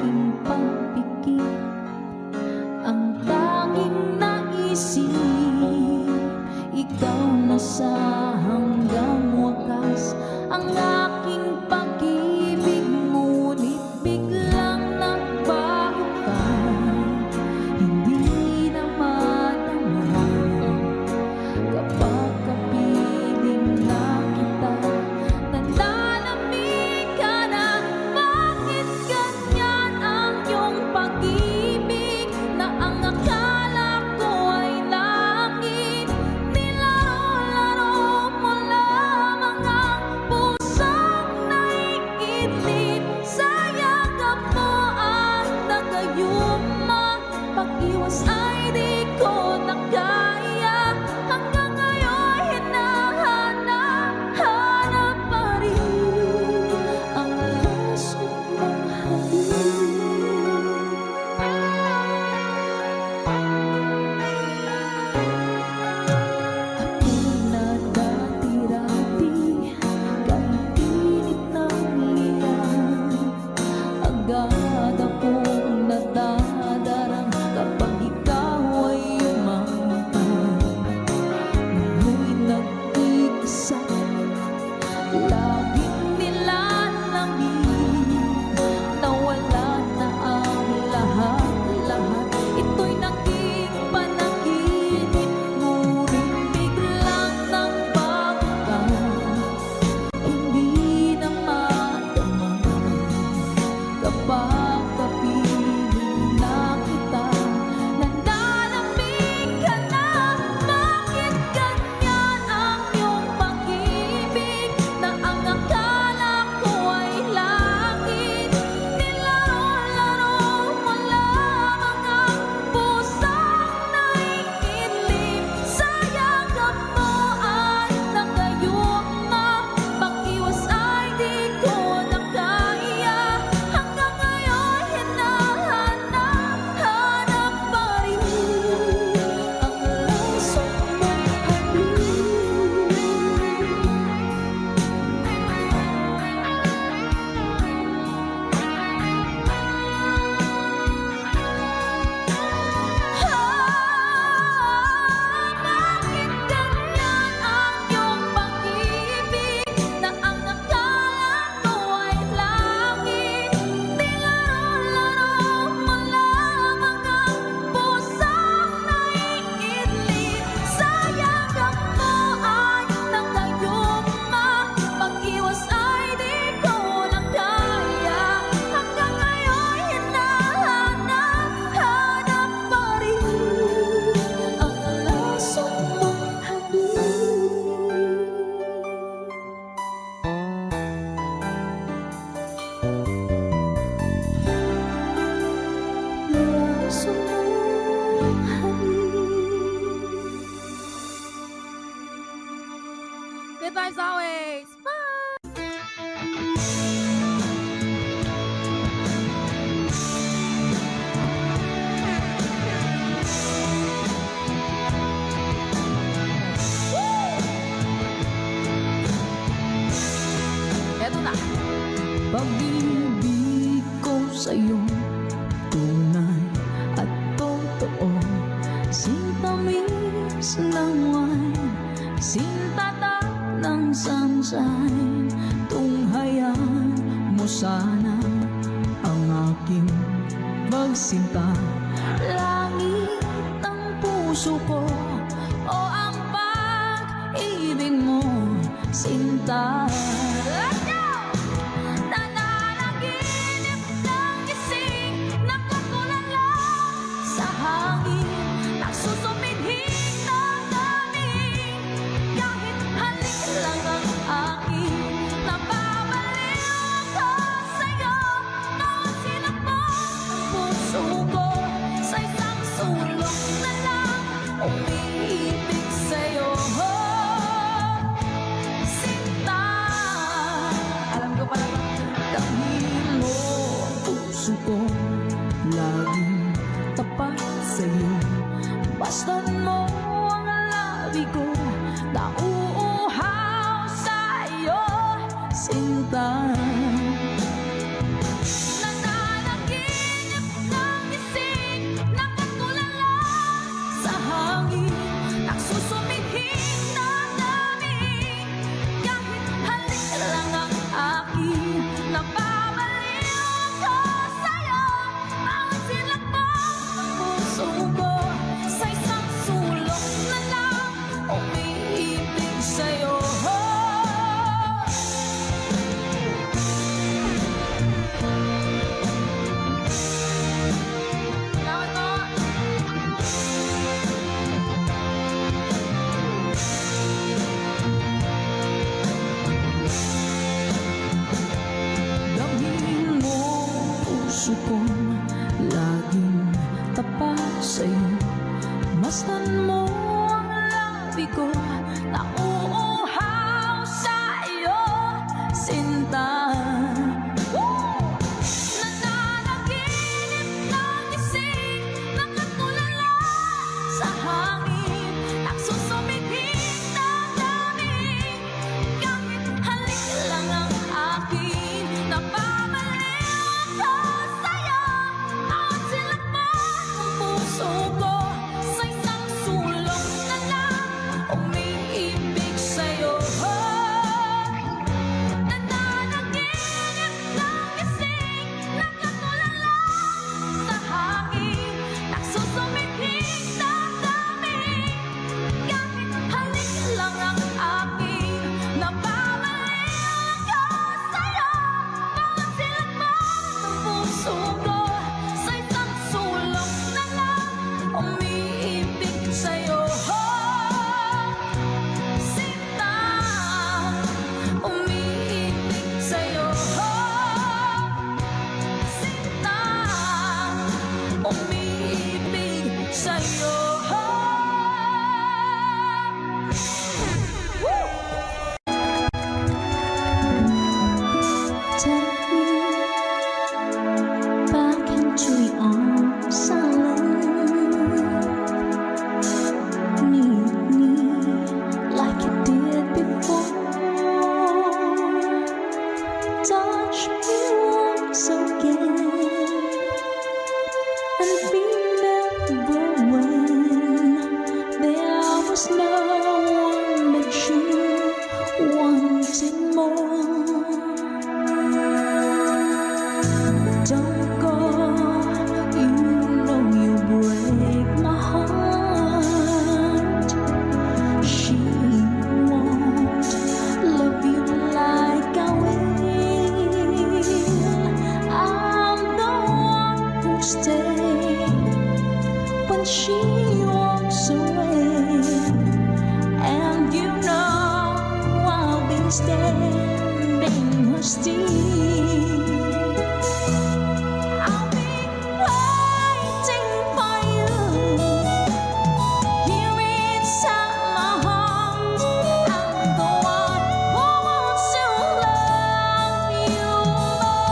aking pagpikit, ang tanging naisip, ikaw na sa hanggang wakas. Ang aking pag-ibig, ngunit biglang nagbago ka, hindi na madama kapag kapiling na kita. Nananamig ka na, bakit ganyan ang iyong pag-ibig, na ang akala ko ay langit? Nilaro-laro mo lamang ang pusong naiidlip, sa yakap mo at nagayuma. Pag-iwas ay di ko na kaya, hanggang ngayon hinahanap pa rin ang puso mong ako'y nadati-rati, kahit init ng liyan, agad akong nadadarang kapag ikaw ay umangkang. Ngayon'y nag-iisa, laging nilalamig, nawala na ang lahat-lahat. Ito'y naging panaginip, ngunit biglang nagbago ka, hindi na madama kapag kapiling na kita. Nananamig ka na, bakit ganyan ang iyong pag-ibig, na ang akala ko ay langit? Nilaro-laro mo lamang ang pusong naiidlip, sa yakap mo at nagayuma. Pag-iwas ay di ko na kaya, hanggang ngayon hinahanap pa rin ang puso mong bakit ganyan ang iyong pag-ibig, na ang akala ko ay langit? Nilaro-laro mo lamang ang pusong naiidlip, sa yakap mo ay nagayuma. Pag-iwas ay di ko na kaya, hanggang ngayon hinahanap pa rin ang laso mong laso mong Good times always! Eto na. pag-ibig ko sa'yo, tunay at totoo, sintamis ng wine, sintatak ng sunshine. Tunghayaan mo sana ang aking magsinta, langit ang puso ko o ang pag-ibig mo, sinta. Nananaginip ng gising, nakatulala sa hangin, nagsusumidhing ng damig, kahit halik lang ang akin. Nababaliw ako sa'yo, bawat sinapang ng puso ko, sa isang sulok na lang umiibig sa'yo. Sinta, alam ko pala dahil mo ang puso ko, laging tapat sa'yo. Basta't mo ang labi ko, nauuhaw sa'yo, sinta. Nananaginip Unbelievable when there was no one but you wanted more. Don't go, you know you break my heart. She won't love you like I will. I'm the one who stays when she walks away, and you know I'll be standing her still. I'll be waiting for you here inside my heart. I'm the one who wants to love you more.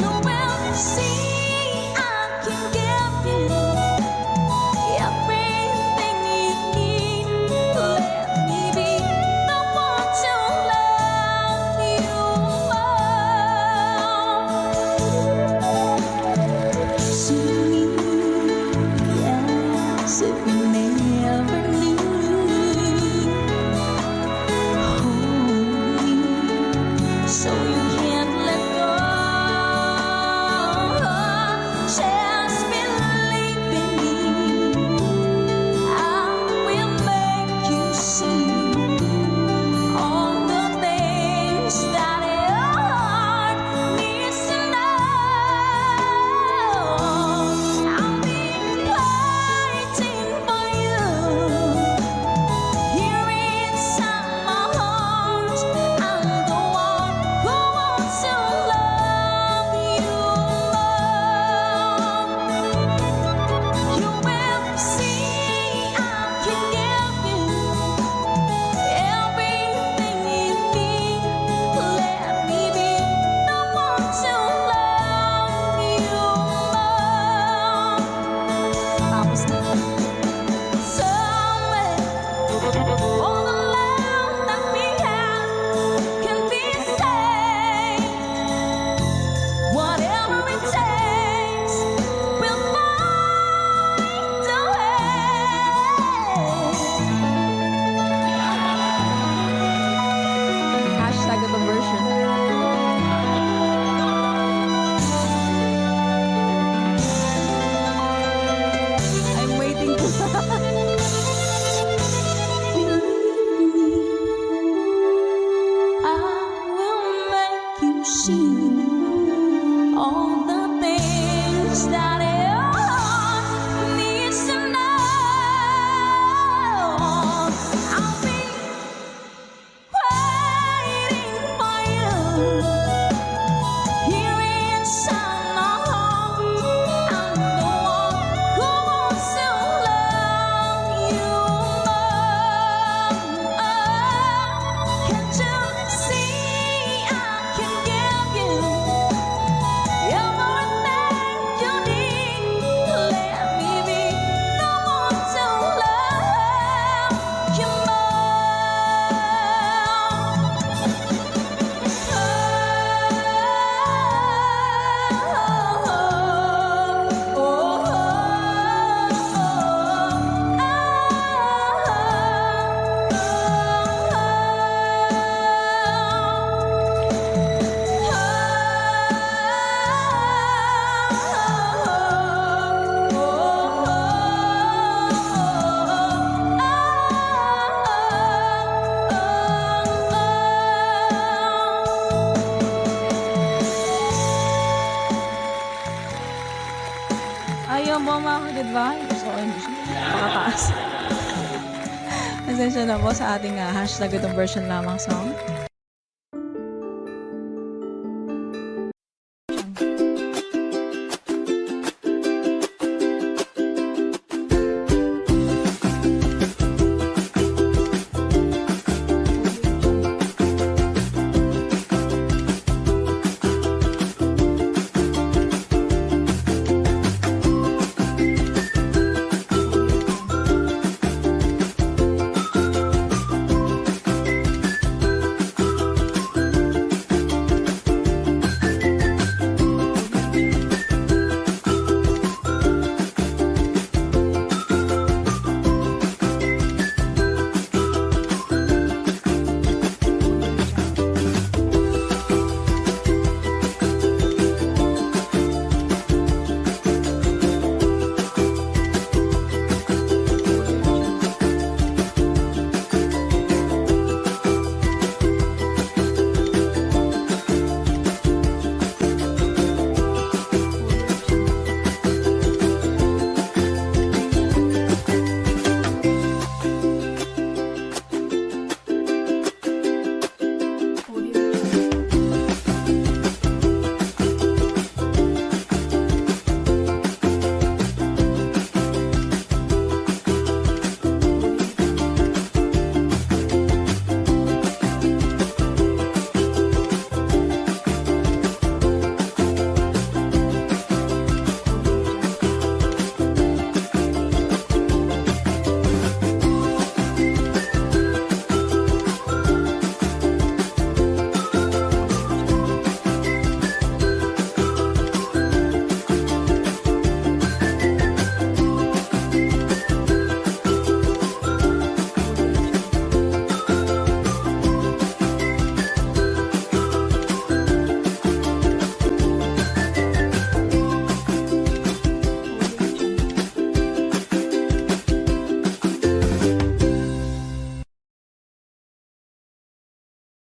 You will see I can give you everything you need. Let me be the one to love you more. See me, yes, if you never knew. Hold me, so you can't let go. Just believe in me. I will make you see all the things that your heart needs to know. I'll be waiting for you here inside my heart. I'm the one who wants to love you more. You will see I can give you everything you need. Let me be the one to love you more. Tapos na. Somewhere, all the love that we have can be saved. Whatever it takes, we'll find a way. Hashtag ito version. I'm waiting po. I will make you see all the things that your heart needs to know. I'll be waiting for you here inside my heart. I'm the one who wants to love you more. Can't you see I can give you everything you need? Let me be the one to love you Ayun po mga ka-goodbye. Gusto ko yung pakataas. Pasensya na po sa ating hashtag itong version lamang song.